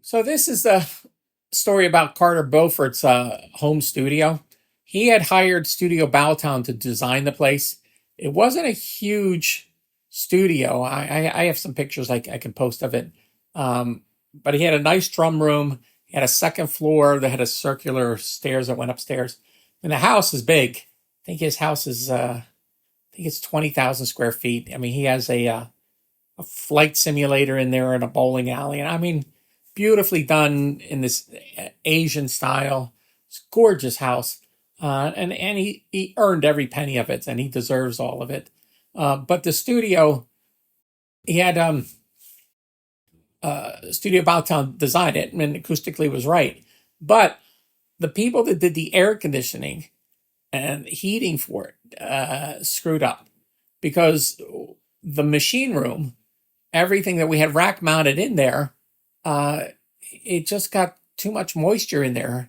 So this is the story about Carter Beauford's home studio. He had hired Studio Bowtown to design the place. It wasn't a huge studio. I have some pictures I can post of it. But he had a nice drum room. He had a second floor that had a circular stairs that went upstairs. And the house is big. I think his house is, I think it's 20,000 square feet. I mean, he has a flight simulator in there and a bowling alley. And I mean, beautifully done in this Asian style. It's a gorgeous house. And he earned every penny of it, and he deserves all of it. But the studio, he had Studio Bowtown design it, and acoustically was right. But the people that did the air conditioning and heating for it screwed up, because the machine room, everything that we had rack mounted in there, it just got too much moisture in there.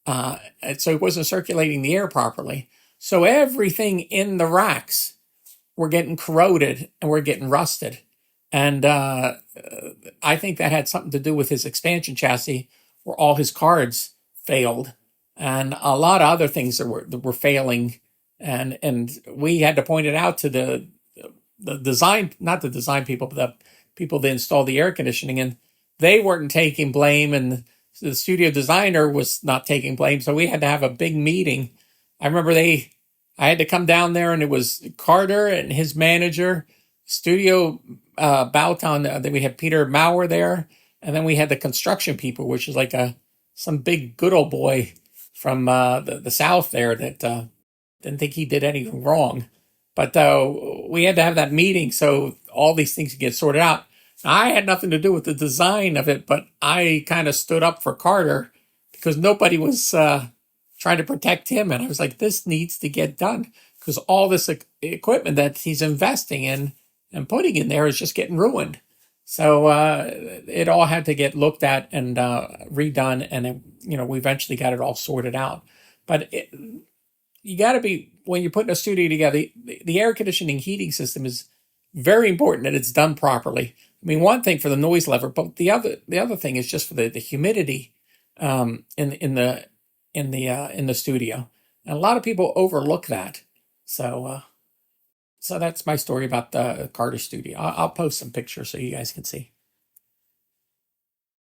And so it wasn't circulating the air properly. So everything in the racks were getting corroded and were getting rusted. And I think that had something to do with his expansion chassis, where all his cards failed, and a lot of other things that were failing. And we had to point it out to the design, not the design people, but the people that installed the air conditioning, and they weren't taking blame, and the studio designer was not taking blame. So we had to have a big meeting. I remember I had to come down there, and it was Carter and his manager, Studio Bowtown. Then we had Peter Maurer there, and then we had the construction people, which is like some big good old boy from the South there that didn't think he did anything wrong. But we had to have that meeting so all these things could get sorted out. I had nothing to do with the design of it, but I kind of stood up for Carter because nobody was trying to protect him. And I was like, this needs to get done, because all this equipment that he's investing in and putting in there is just getting ruined. So it all had to get looked at and redone. And, we eventually got it all sorted out. But you got to be, when you're putting a studio together, the air conditioning heating system is very important that it's done properly. I mean, one thing for the noise level, but the other thing is just for the humidity in the studio. And a lot of people overlook that. So that's my story about the Carter studio. I'll post some pictures so you guys can see.